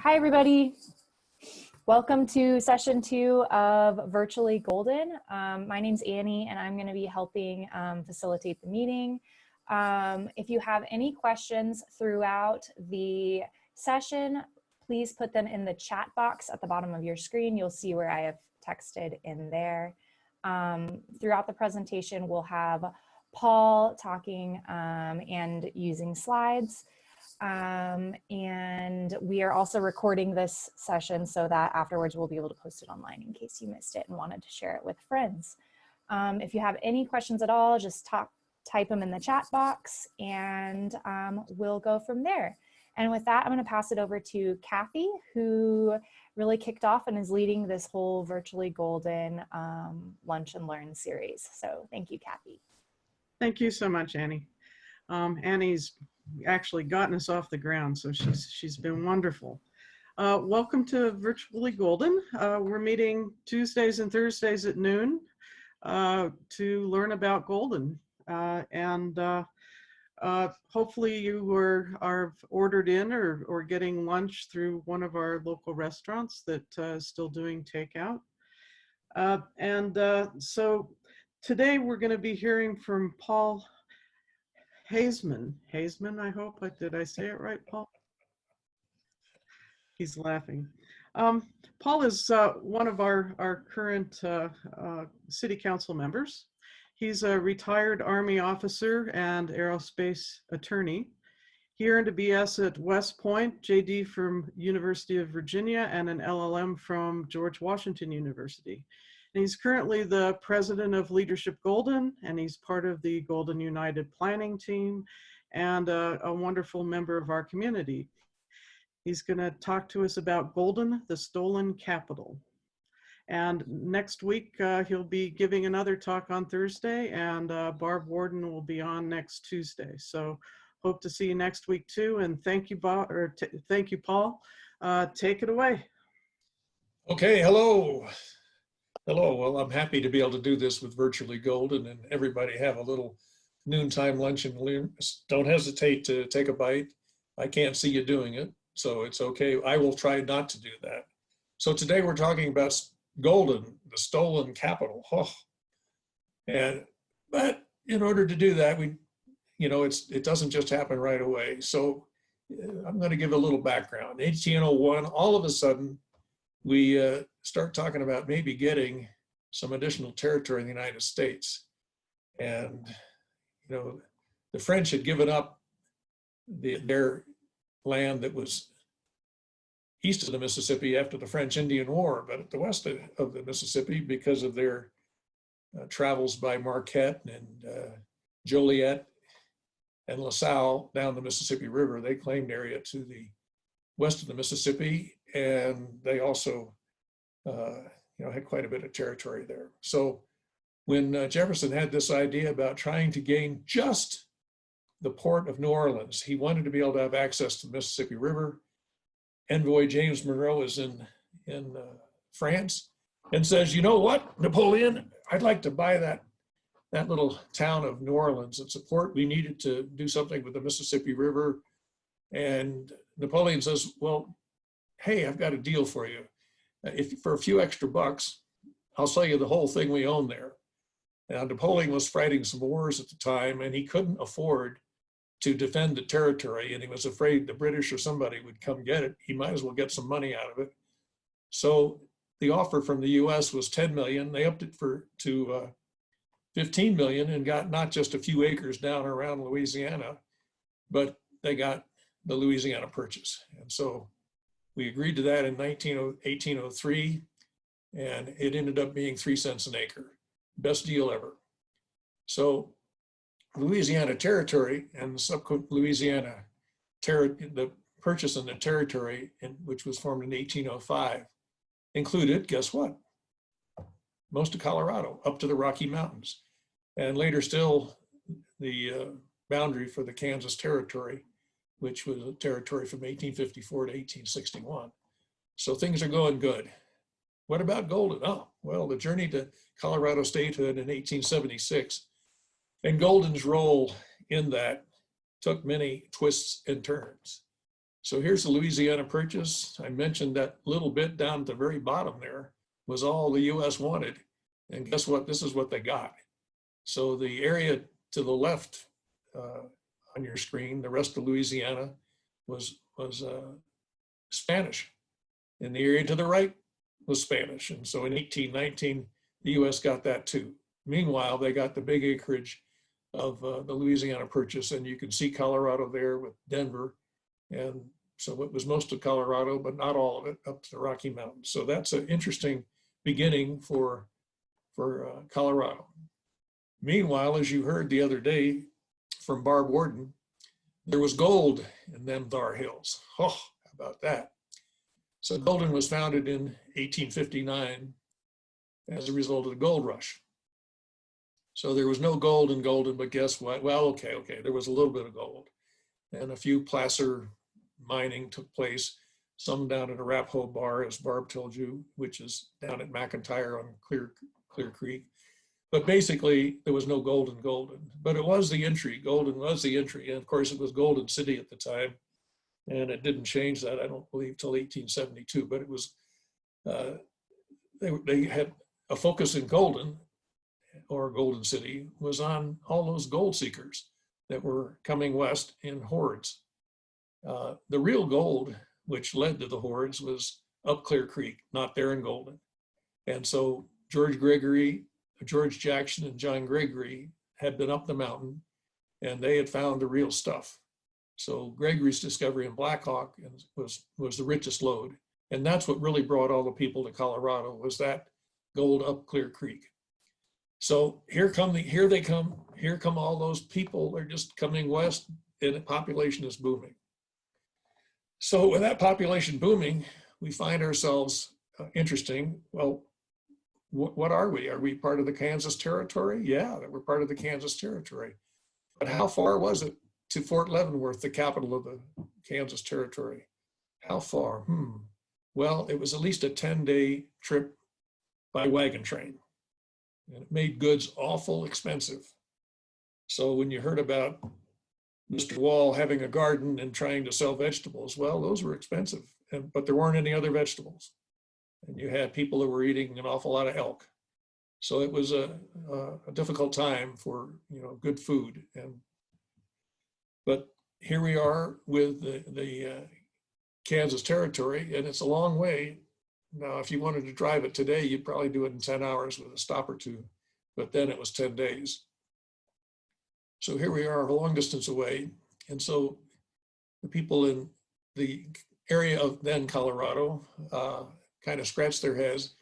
Hi, everybody. Welcome to session 2 of Virtually Golden. My name's Annie, and I'm going to be helping facilitate the meeting. If you have any questions throughout the session, please put them in the chat box at the bottom of your screen. You'll see where I have texted in there. Throughout the presentation, we'll have Paul talking and using slides. And we are also recording this session so that afterwards we'll be able to post it online in case you missed it and wanted to share it with friends. If you have any questions at all, just type them in the chat box and we'll go from there. And with that, I'm going to pass it over to Kathy, who really kicked off and is leading this whole Virtually Golden Lunch and Learn series. So thank you, Kathy. Thank you so much, Annie. Annie's actually gotten us off the ground, so she's been wonderful. Welcome to Virtually Golden. We're meeting Tuesdays and Thursdays at noon to learn about Golden. Hopefully you are ordered in or getting lunch through one of our local restaurants that is still doing takeout. So today we're going to be hearing from Paul Haseman. Haseman, I hope. Did I say it right, Paul? He's laughing. Paul is one of our current city council members. He's a retired Army officer and aerospace attorney. He earned a BS at West Point, JD from University of Virginia, and an LLM from George Washington University. And he's currently the president of Leadership Golden, and he's part of the Golden United planning team and a wonderful member of our community. He's going to talk to us about Golden, the stolen capital. And next week, he'll be giving another talk on Thursday, and Barb Warden will be on next Tuesday. So hope to see you next week too. And thank you, thank you, Paul. Take it away. Okay, hello. Hello, well, I'm happy to be able to do this with Virtually Golden and everybody have a little noontime lunch and learn. Don't hesitate to take a bite. I can't see you doing it, so it's okay. I will try not to do that. So today we're talking about Golden, the stolen capital. Oh. But in order to do that, it doesn't just happen right away. So I'm going to give a little background. 1801, all of a sudden, we start talking about maybe getting some additional territory in the United States. And, the French had given up their land that was east of the Mississippi after the French Indian War, but at the west of the Mississippi, because of their travels by Marquette and Joliet and LaSalle down the Mississippi River, they claimed area to the west of the Mississippi, and they also, had quite a bit of territory there. So when Jefferson had this idea about trying to gain just the port of New Orleans, he wanted to be able to have access to the Mississippi River. Envoy James Monroe is in France and says, you know what, Napoleon, I'd like to buy that little town of New Orleans. It's a port. We needed to do something with the Mississippi River. And Napoleon says, well, hey, I've got a deal for you. If for a few extra bucks, I'll sell you the whole thing we own there. Now, Napoleon was fighting some wars at the time, and he couldn't afford to defend the territory, and he was afraid the British or somebody would come get it. He might as well get some money out of it. So the offer from the US was 10 million. They upped it to 15 million and got not just a few acres down around Louisiana, but they got the Louisiana Purchase. And so we agreed to that in 1803, and it ended up being 3 cents an acre. Best deal ever. So Louisiana Territory and the subsequent Louisiana the Purchase and the Territory, which was formed in 1805, included, guess what? Most of Colorado, up to the Rocky Mountains. And later still, the boundary for the Kansas Territory, which was a territory from 1854 to 1861. So things are going good. What about Golden? Oh, well, the journey to Colorado statehood in 1876 and Golden's role in that took many twists and turns. So here's the Louisiana Purchase. I mentioned that little bit down at the very bottom there was all the US wanted. And guess what? This is what they got. So the area to the left on your screen, the rest of Louisiana was Spanish. And the area to the right was Spanish. And so in 1819, the US got that too. Meanwhile, they got the big acreage of the Louisiana Purchase, and you can see Colorado there with Denver. And so it was most of Colorado, but not all of it, up to the Rocky Mountains. So that's an interesting beginning for Colorado. Meanwhile, as you heard the other day from Barb Warden, there was gold in them thar hills. Oh, how about that? So Belden was founded in 1859 as a result of the gold rush. So there was no gold in Golden, but guess what? Well, okay, there was a little bit of gold. And a few placer mining took place, some down at Arapahoe Bar, as Barb told you, which is down at McIntyre on Clear Creek. But basically, there was no gold in Golden. But it was the entry. Golden was the entry. And of course, it was Golden City at the time. And it didn't change that, I don't believe, till 1872. But it was, they had a focus in Golden, or Golden City, was on all those gold seekers that were coming west in hordes. The real gold, which led to the hordes, was up Clear Creek, not there in Golden. And so George Jackson and John Gregory had been up the mountain, and they had found the real stuff. So Gregory's discovery in Black Hawk was the richest lode. And that's what really brought all the people to Colorado, was that gold up Clear Creek. So here come all those people. They're just coming west, and the population is booming. So with that population booming, we find ourselves interesting. Well, what are we? Are we part of the Kansas Territory? Yeah, we're part of the Kansas Territory. But how far was it to Fort Leavenworth, the capital of the Kansas Territory? How far? Well, it was at least a 10-day trip by wagon train. And it made goods awful expensive. So when you heard about Mr. Wall having a garden and trying to sell vegetables, well, those were expensive, but there weren't any other vegetables. And you had people that were eating an awful lot of elk. So it was a difficult time for, good food. But here we are with the Kansas Territory, and it's a long way. Now, if you wanted to drive it today, you'd probably do it in 10 hours with a stop or two, but then it was 10 days. So here we are a long distance away. And so the people in the area of then Colorado kind of scratched their heads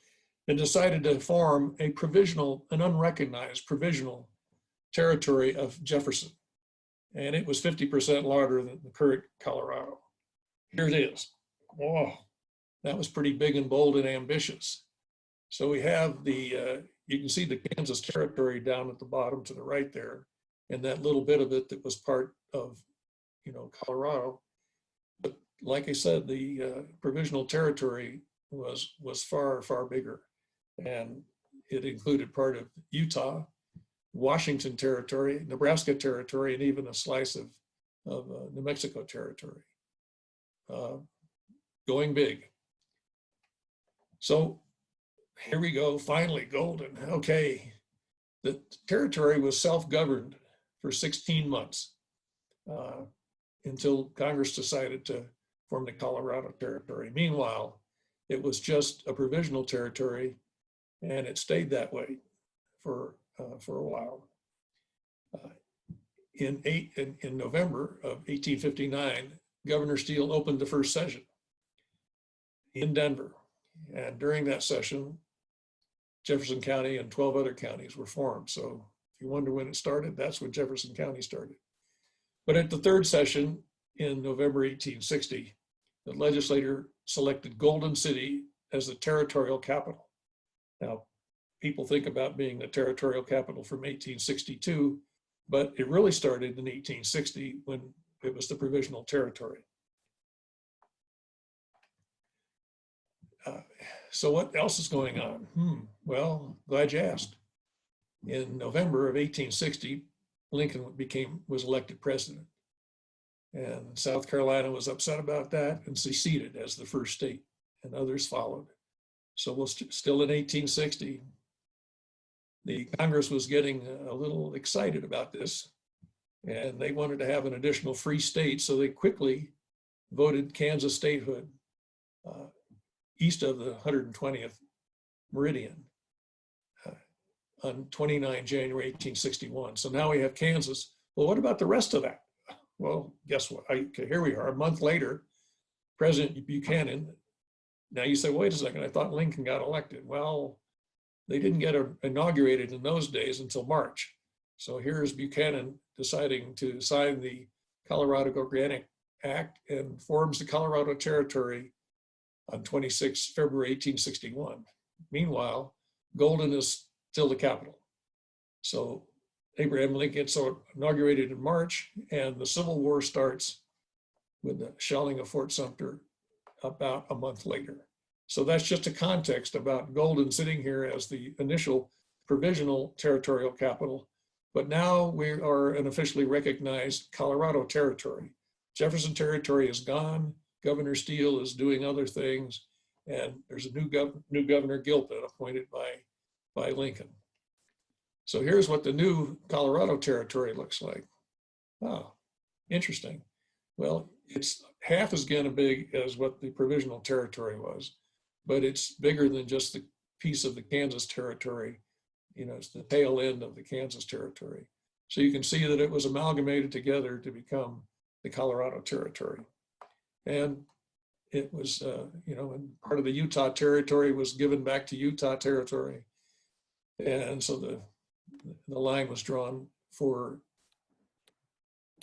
and decided to form an unrecognized provisional territory of Jefferson. And it was 50% larger than the current Colorado. Here it is. Whoa. That was pretty big and bold and ambitious. So we have you can see the Kansas Territory down at the bottom to the right there, and that little bit of it that was part of, Colorado. But like I said, the provisional territory was far, far bigger. And it included part of Utah, Washington Territory, Nebraska Territory, and even a slice of New Mexico Territory. Going big. So here we go, finally, Golden. Okay, the territory was self-governed for 16 months until Congress decided to form the Colorado Territory. Meanwhile, it was just a provisional territory, and it stayed that way for a while. In November of 1859, Governor Steele opened the first session in Denver. And during that session, Jefferson County and 12 other counties were formed. So if you wonder when it started, that's when Jefferson County started. But at the third session in November 1860, the legislature selected Golden City as the territorial capital. Now, people think about being the territorial capital from 1862, but it really started in 1860 when it was the provisional territory. So what else is going on? Well, glad you asked. In November of 1860, Lincoln was elected president. And South Carolina was upset about that and seceded as the first state, and others followed. So we're still in 1860. The Congress was getting a little excited about this, and they wanted to have an additional free state, so they quickly voted Kansas statehood east of the 120th meridian on 29 January 1861. So now we have Kansas. Well, what about the rest of that? Well, guess what? Here we are, a month later, President Buchanan. Now you say, wait a second, I thought Lincoln got elected. Well, they didn't get inaugurated in those days until March. So here's Buchanan deciding to sign the Colorado Organic Act and forms the Colorado Territory on 26 February 1861. Meanwhile, Golden is still the capital. So Abraham Lincoln gets inaugurated in March, and the Civil War starts with the shelling of Fort Sumter about a month later. So that's just a context about Golden sitting here as the initial provisional territorial capital, but now we are an officially recognized Colorado territory. Jefferson Territory is gone. Governor Steele is doing other things, and there's a new Governor Gilpin appointed by Lincoln. So here's what the new Colorado Territory looks like. Oh, interesting. Well, it's half as big as what the provisional territory was, but it's bigger than just the piece of the Kansas Territory. You know, it's the tail end of the Kansas Territory. So you can see that it was amalgamated together to become the Colorado Territory. And it was, you know, and part of the Utah Territory was given back to Utah Territory. And so the line was drawn for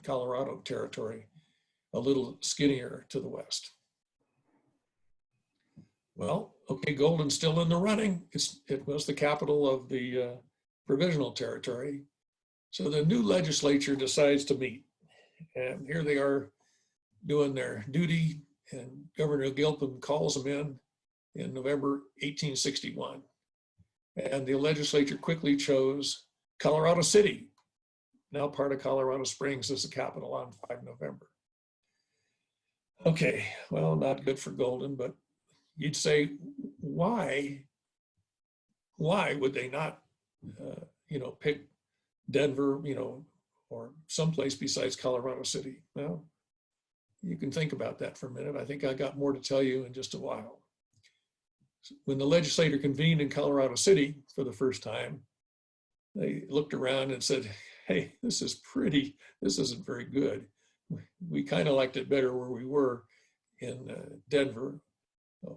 Colorado Territory, a little skinnier to the west. Well, okay, Golden's still in the running. It was the capital of the provisional territory. So the new legislature decides to meet. And here they are doing their duty, and Governor Gilpin calls them in November 1861. And the legislature quickly chose Colorado City, now part of Colorado Springs, as the capital on 5 November. Okay, well, not good for Golden, but you'd say, why would they not, you know, pick Denver, you know, or someplace besides Colorado City? Well, you can think about that for a minute. I think I got more to tell you in just a while. When the legislature convened in Colorado City for the first time, they looked around and said, hey, this isn't very good. We kind of liked it better where we were in Denver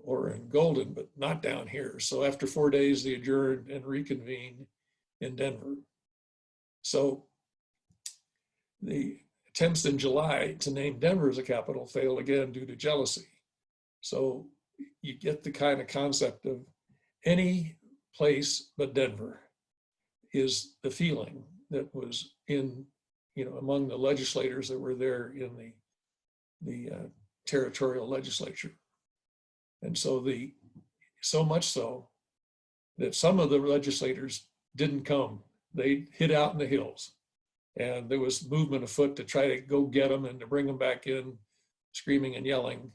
or in Golden, but not down here. So after 4 days, they adjourned and reconvened in Denver. So the attempts in July to name Denver as a capital failed again due to jealousy. So you get the kind of concept of any place but Denver is the feeling that was in, you know, among the legislators that were there in the territorial legislature. And so so much so that some of the legislators didn't come. They hid out in the hills, and there was movement afoot to try to go get them and to bring them back in, screaming and yelling,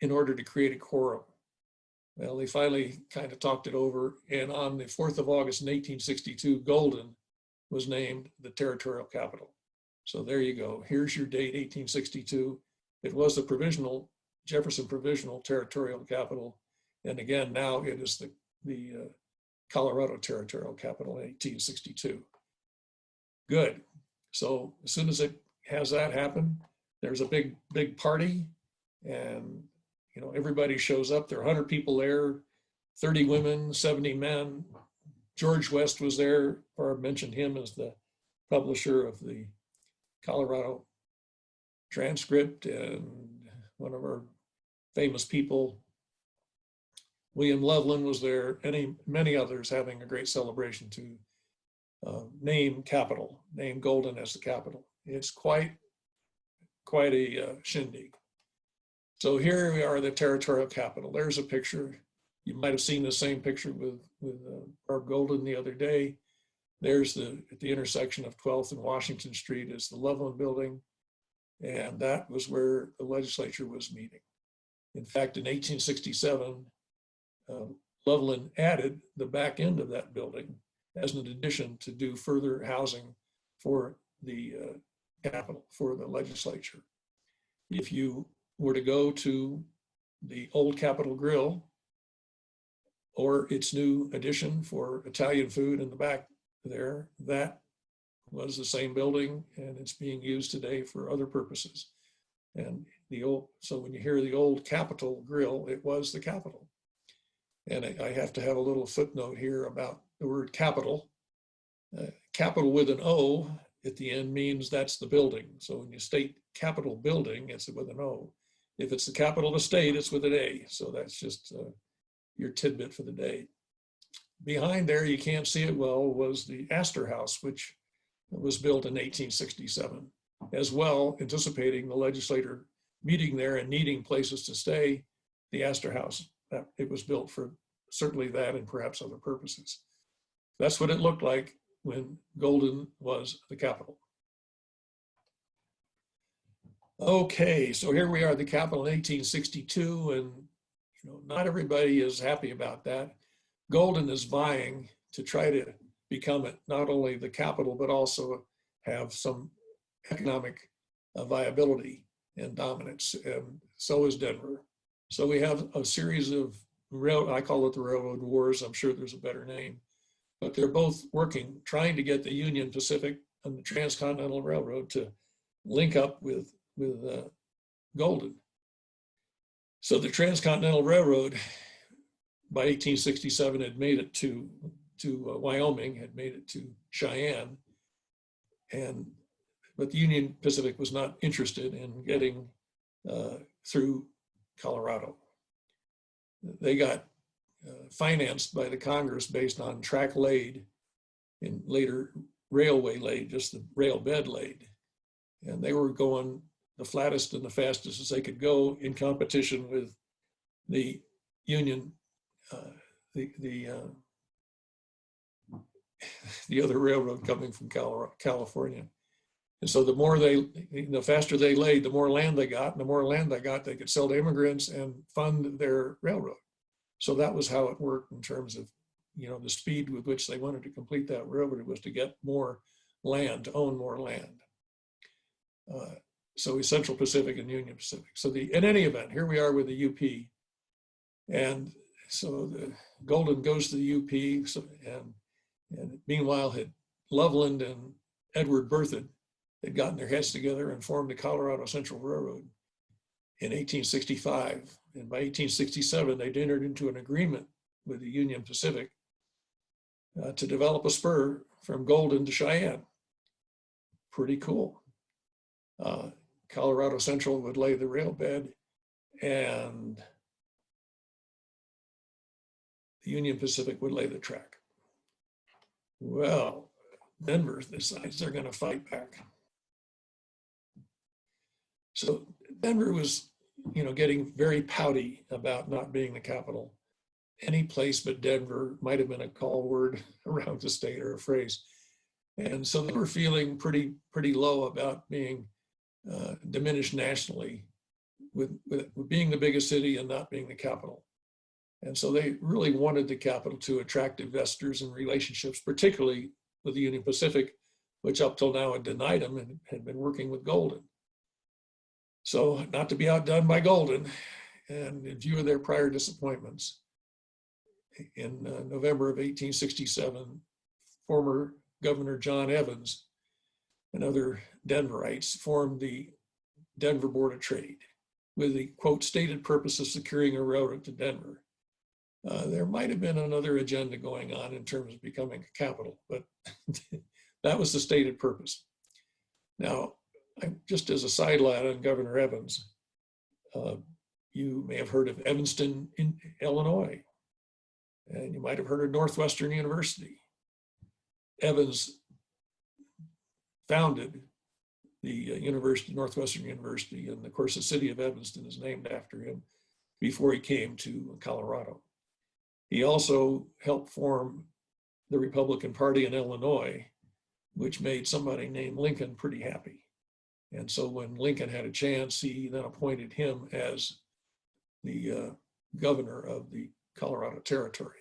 in order to create a quorum. Well, they finally kind of talked it over, and on the 4th of August in 1862, Golden was named the territorial capital. So there you go. Here's your date, 1862. It was the Jefferson Provisional Territorial Capital. And again, now it is the Colorado Territorial Capital in 1862. Good. So as soon as it has that happen, there's a big party, and you know, everybody shows up. There are 100 people there, 30 women, 70 men. George West was there. Barb mentioned him as the publisher of the Colorado Transcript, and one of our famous people. William Loveland was there, and many others having a great celebration to name Golden as the capital. It's quite a shindig. So here we are, the territorial capital. There's a picture. You might have seen the same picture with Barb Golden the other day. There's at the intersection of 12th and Washington Street is the Loveland Building. And that was where the legislature was meeting. In fact, in 1867, Loveland added the back end of that building as an addition to do further housing for the Capitol, for the legislature. If you were to go to the old Capitol Grill or its new addition for Italian food in the back there, that was the same building, and it's being used today for other purposes. And so when you hear the old Capitol Grill, it was the Capitol. And I have to have a little footnote here about the word Capitol. Capital with an O at the end means that's the building. So when you state Capitol building, it's with an O. If it's the capital of a state, it's with an A. So that's just your tidbit for the day. Behind there, you can't see it well, was the Astor House, which was built in 1867, as well, anticipating the legislature meeting there and needing places to stay. The Astor House, it was built for certainly that and perhaps other purposes. That's what it looked like when Golden was the capital. Okay, so here we are, the Capitol in 1862, and not everybody is happy about that. Golden is vying to try to become it, not only the capital, but also have some economic viability and dominance, and so is Denver. So we have a series of I call it the railroad wars. I'm sure there's a better name, but they're both working, trying to get the Union Pacific and the Transcontinental Railroad to link up with Golden. So the Transcontinental Railroad by 1867 had made it to Wyoming, had made it to Cheyenne, but the Union Pacific was not interested in getting through Colorado. They got financed by the Congress based on track laid and later railway laid, just the rail bed laid. And they were going the flattest and the fastest as they could go in competition with the Union, the other railroad coming from California. And so the faster they laid, the more land they got, and the more land they got, they could sell to immigrants and fund their railroad. So that was how it worked in terms of, the speed with which they wanted to complete that railroad was to get more land, to own more land. So Central Pacific and Union Pacific. So in any event, here we are with the UP. And so the Golden goes to the UP, and meanwhile Loveland and Edward Berthoud had gotten their heads together and formed the Colorado Central Railroad in 1865. And by 1867, they'd entered into an agreement with the Union Pacific to develop a spur from Golden to Cheyenne. Pretty cool. Colorado Central would lay the rail bed, and the Union Pacific would lay the track. Well, Denver decides they're going to fight back. So Denver was, getting very pouty about not being the capital. Any place but Denver might have been a call word around the state or a phrase. And so they were feeling pretty low about being diminished nationally with being the biggest city and not being the capital. And so they really wanted the capital to attract investors and relationships, particularly with the Union Pacific, which up till now had denied them and had been working with Golden. So not to be outdone by Golden, and in view of their prior disappointments, in November of 1867, former Governor John Evans and other Denverites formed the Denver Board of Trade with the, quote, stated purpose of securing a railroad to Denver. There might have been another agenda going on in terms of becoming a capital, but that was the stated purpose. Now, just as a sideline on Governor Evans, you may have heard of Evanston in Illinois, and you might have heard of Northwestern University. Evans founded the Northwestern University, and of course the city of Evanston is named after him before he came to Colorado. He also helped form the Republican Party in Illinois, which made somebody named Lincoln pretty happy. And so when Lincoln had a chance, he then appointed him as the governor of the Colorado Territory.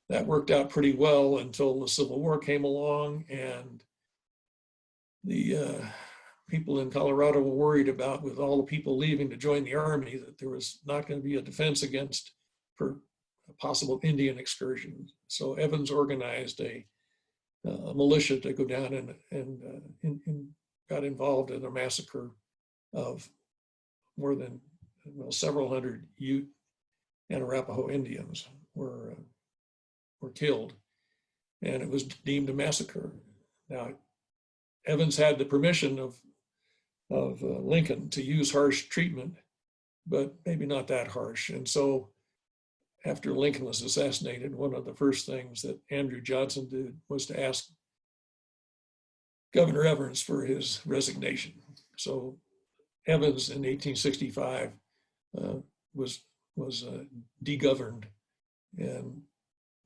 That worked out pretty well until the Civil War came along, and the people in Colorado were worried about, with all the people leaving to join the Army, that there was not going to be a defense against a possible Indian excursion. So Evans organized a militia to go down and got involved in a massacre of more than, well, several hundred Ute and Arapaho Indians were killed, and it was deemed a massacre. Now, Evans had the permission of Lincoln to use harsh treatment, but maybe not that harsh. And so after Lincoln was assassinated, one of the first things that Andrew Johnson did was to ask Governor Evans for his resignation. So Evans in 1865 was degoverned,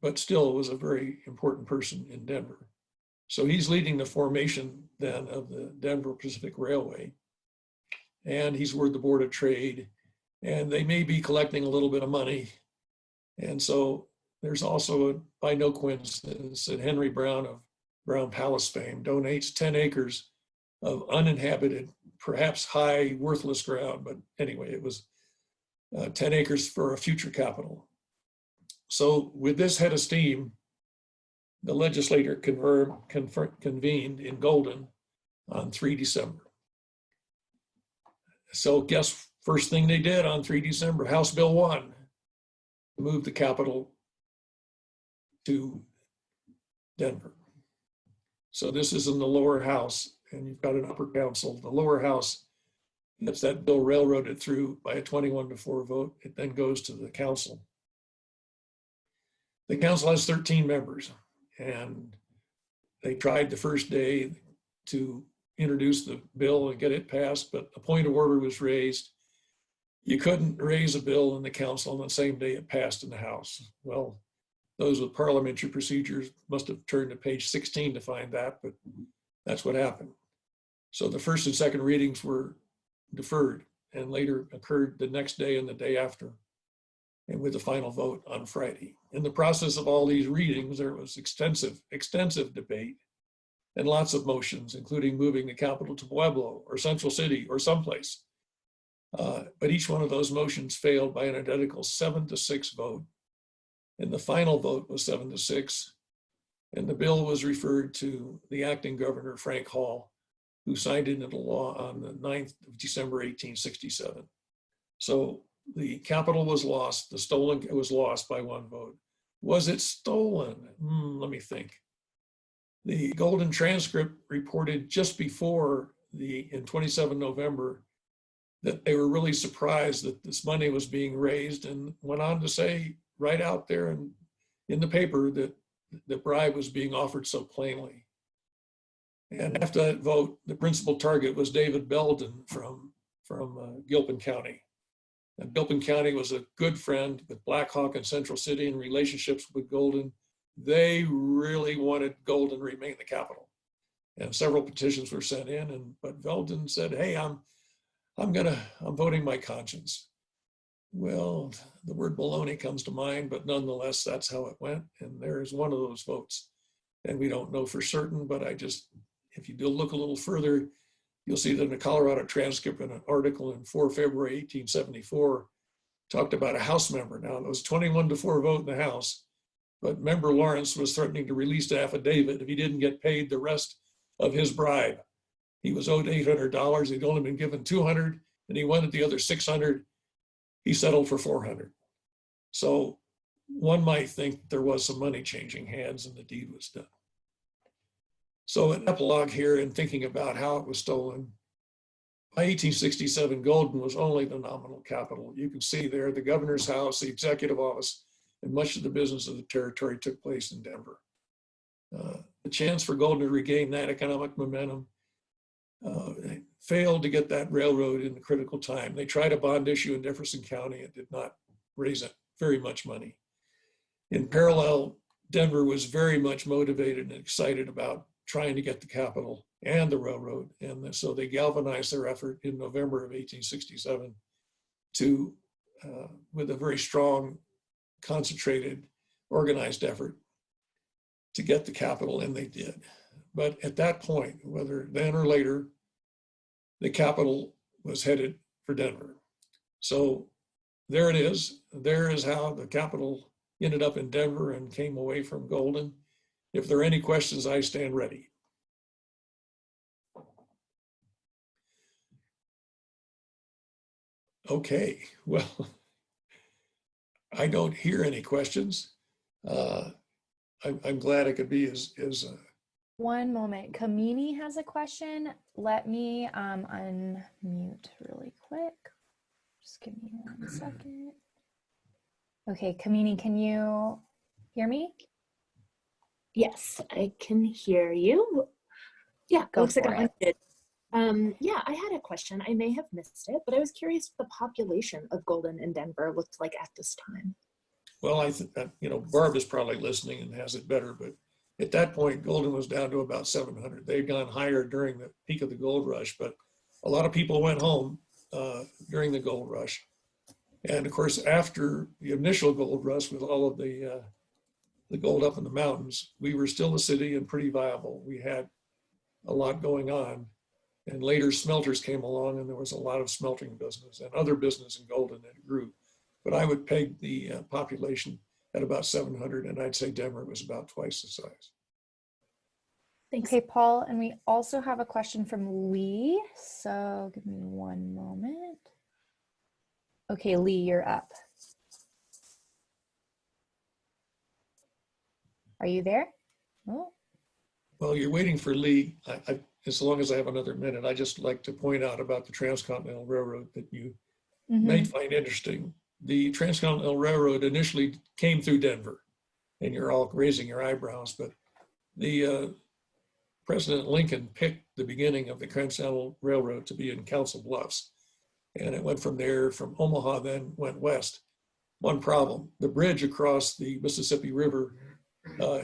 but still was a very important person in Denver. So he's leading the formation then of the Denver Pacific Railway, and he's with the Board of Trade, and they may be collecting a little bit of money. And so there's also, by no coincidence, that Henry Brown of Brown Palace fame donates 10 acres of uninhabited, perhaps high, worthless ground, but anyway, it was 10 acres for a future capital. So with this head of steam, the legislature convened in Golden on 3 December. So guess first thing they did on 3 December, House Bill 1, moved the capital to Denver. So this is in the lower house, and you've got an upper council. The lower house gets that bill railroaded through by a 21-4 vote. It then goes to the council. The council has 13 members, and they tried the first day to introduce the bill and get it passed, but a point of order was raised. You couldn't raise a bill in the council on the same day it passed in the House. Well, those with parliamentary procedures must have turned to page 16 to find that, but that's what happened. So the first and second readings were deferred and later occurred the next day and the day after, and with the final vote on Friday. In the process of all these readings, there was extensive debate and lots of motions, including moving the capital to Pueblo or Central City or someplace. But each one of those motions failed by an identical 7-6 vote. And the final vote was 7-6. And the bill was referred to the acting governor, Frank Hall, who signed it into law on the 9th of December, 1867. So the capital was lost. It was lost by one vote. Was it stolen? Let me think. The Golden Transcript reported just before in 27 November that they were really surprised that this money was being raised, and went on to say right out there in the paper that the bribe was being offered so plainly. And after that vote, the principal target was David Belden from Gilpin County. And Gilpin County was a good friend with Black Hawk and Central City in relationships with Golden. They really wanted Golden to remain the capital. And several petitions were sent in, but Belden said, hey, I'm voting my conscience. Well, the word baloney comes to mind, but nonetheless, that's how it went. And there's one of those votes. And we don't know for certain, but if you do look a little further, you'll see that in the Colorado Transcript, in an article in 4 February 1874, talked about a House member. Now, it was 21-4 vote in the House, but member Lawrence was threatening to release the affidavit if he didn't get paid the rest of his bribe. He was owed $800. He'd only been given $200, and he wanted the other $600. He settled for $400. So one might think there was some money changing hands and the deed was done. So an epilogue here in thinking about how it was stolen. By 1867, Golden was only the nominal capital. You can see there the governor's house, the executive office, and much of the business of the territory took place in Denver. The chance for Golden to regain that economic momentum failed to get that railroad in the critical time. They tried a bond issue in Jefferson County. It did not raise very much money. In parallel, Denver was very much motivated and excited about trying to get the capital and the railroad. And so they galvanized their effort in November of 1867 to, with a very strong, concentrated, organized effort to get the capital, and they did. But at that point, whether then or later, the capital was headed for Denver. So there it is. There is how the capital ended up in Denver and came away from Golden. If there are any questions, I stand ready. Okay, well, I don't hear any questions. I'm glad I could be as One moment. Kamini has a question. Let me unmute really quick. Just give me 1 second. Okay, Kamini, can you hear me? Yes, I can hear you. Yeah, Go looks like for I'm it. unmuted. Yeah, I had a question. I may have missed it, but I was curious what the population of Golden and Denver looked like at this time. well, I think that, Barb is probably listening and has it better, but at that point, Golden was down to about 700. They'd gone higher during the peak of the gold rush, but a lot of people went home during the gold rush. And of course, after the initial gold rush with all of the gold up in the mountains, we were still a city and pretty viable. We had a lot going on. And later smelters came along and there was a lot of smelting business and other business in Golden that grew. But I would peg the population at about 700, and I'd say Denver was about twice the size. Thanks. Okay, Paul, and we also have a question from Lee. So give me 1 moment. Okay, Lee, you're up. Are you there? Oh. Well, you're waiting for Lee. As long as I have another minute, I just like to point out about the Transcontinental Railroad that you may find interesting. The Transcontinental Railroad initially came through Denver, and you're all raising your eyebrows, but the President Lincoln picked the beginning of the Transcontinental Railroad to be in Council Bluffs, and it went from there, from Omaha, then went west. One problem, the bridge across the Mississippi River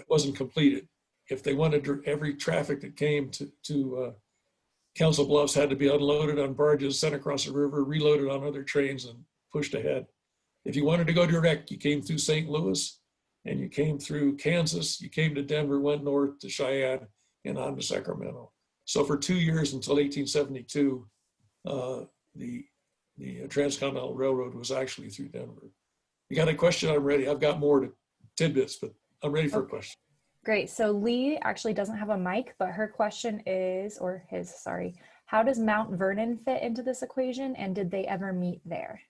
wasn't completed. If they wanted to, every traffic that came to Council Bluffs had to be unloaded on barges, sent across the river, reloaded on other trains, and pushed ahead. If you wanted to go direct, you came through St. Louis, and you came through Kansas, you came to Denver, went north to Cheyenne, and on to Sacramento. So for 2 years until 1872, the Transcontinental Railroad was actually through Denver. You got a question? I'm ready. I've got more tidbits, but I'm ready for a question. Great. So Lee actually doesn't have a mic, but her question is, or his, sorry, how does Mount Vernon fit into this equation, and did they ever meet there?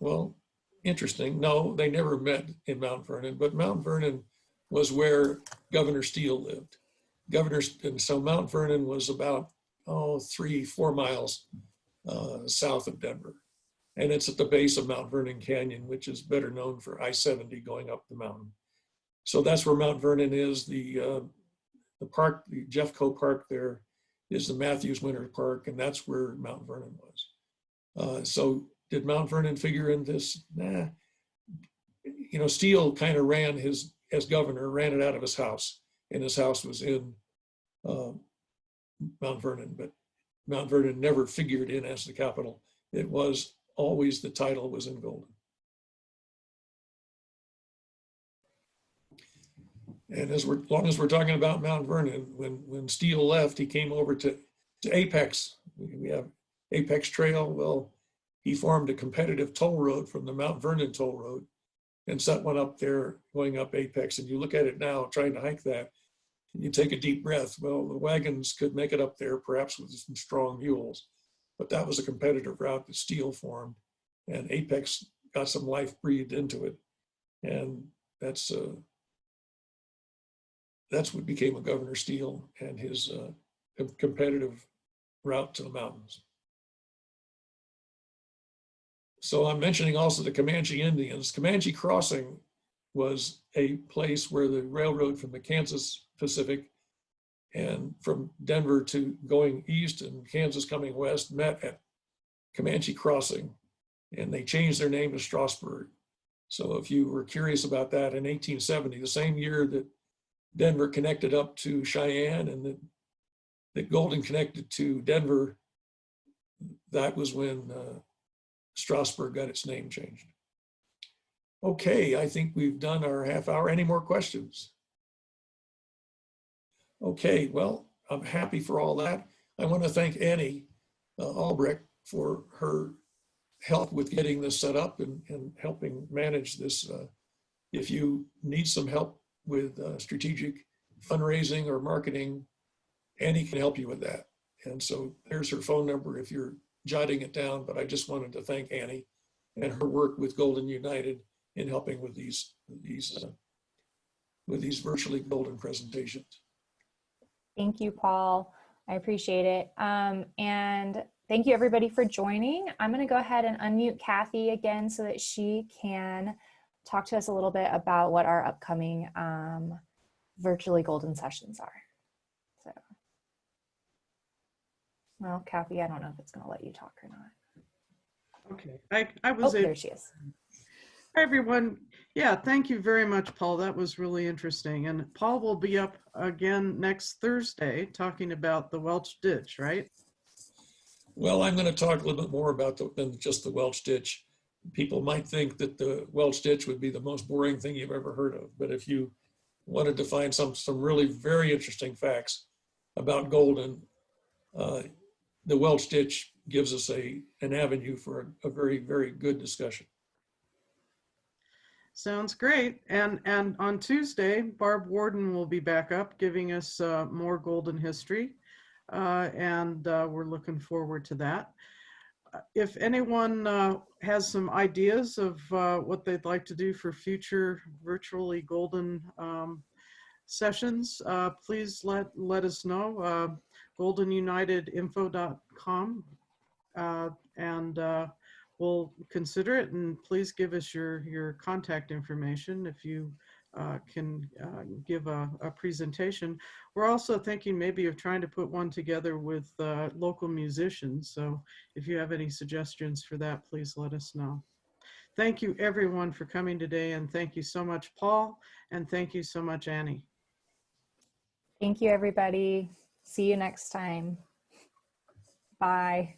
Well, interesting. No, they never met in Mount Vernon, but Mount Vernon was where Governor Steele lived. And so Mount Vernon was about 3-4 miles south of Denver. And it's at the base of Mount Vernon Canyon, which is better known for I-70 going up the mountain. So that's where Mount Vernon is. The park, the Jeffco Park there is the Matthews Winter Park, and that's where Mount Vernon was. So did Mount Vernon figure in this? Nah. Steele kind of ran as governor, ran it out of his house, and his house was in Mount Vernon, but Mount Vernon never figured in as the capital. It was always, the title was in Golden. And as long as we're talking about Mount Vernon, when Steele left, he came over to Apex. We have Apex Trail. Well, he formed a competitive toll road from the Mount Vernon toll road and set one up there going up Apex. And you look at it now, trying to hike that, and you take a deep breath. Well, the wagons could make it up there, perhaps with some strong mules, but that was a competitive route that Steele formed, and Apex got some life breathed into it. And that's what became a Governor Steele and his competitive route to the mountains. So I'm mentioning also the Comanche Indians. Comanche Crossing was a place where the railroad from the Kansas Pacific and from Denver to going east and Kansas coming west met at Comanche Crossing, and they changed their name to Strasburg. So if you were curious about that, in 1870, the same year that Denver connected up to Cheyenne and that Golden connected to Denver, that was when Strasburg got its name changed. Okay, I think we've done our half hour. Any more questions? Okay, well, I'm happy for all that. I want to thank Annie Albrecht for her help with getting this set up and helping manage this. If you need some help with strategic fundraising or marketing, Annie can help you with that. And so there's her phone number if you're jotting it down, but I just wanted to thank Annie and her work with Golden United in helping with these virtually Golden presentations. Thank you, Paul. I appreciate it. And thank you everybody for joining. I'm going to go ahead and unmute Kathy again so that she can talk to us a little bit about what our upcoming virtually Golden sessions are. So, well, Kathy, I don't know if it's going to let you talk or not. Okay, I was there she is. Hi, everyone. Yeah, thank you very much, Paul. That was really interesting. And Paul will be up again next Thursday talking about the Welch Ditch, right? Well, I'm going to talk a little bit more about than just the Welch Ditch. People might think that the Welch Ditch would be the most boring thing you've ever heard of. But if you wanted to find some really very interesting facts about Golden, the Welch Ditch gives us an avenue for a very, very good discussion. Sounds great. And on Tuesday, Barb Warden will be back up giving us more Golden history. And we're looking forward to that. If anyone has some ideas of what they'd like to do for future virtually Golden sessions, please let us know. goldenunitedinfo.com, and we'll consider it. And please give us your contact information if you can give a presentation. We're also thinking maybe of trying to put one together with local musicians. So if you have any suggestions for that, please let us know. Thank you everyone for coming today, and thank you so much, Paul, and thank you so much, Annie. Thank you, everybody. See you next time. Bye.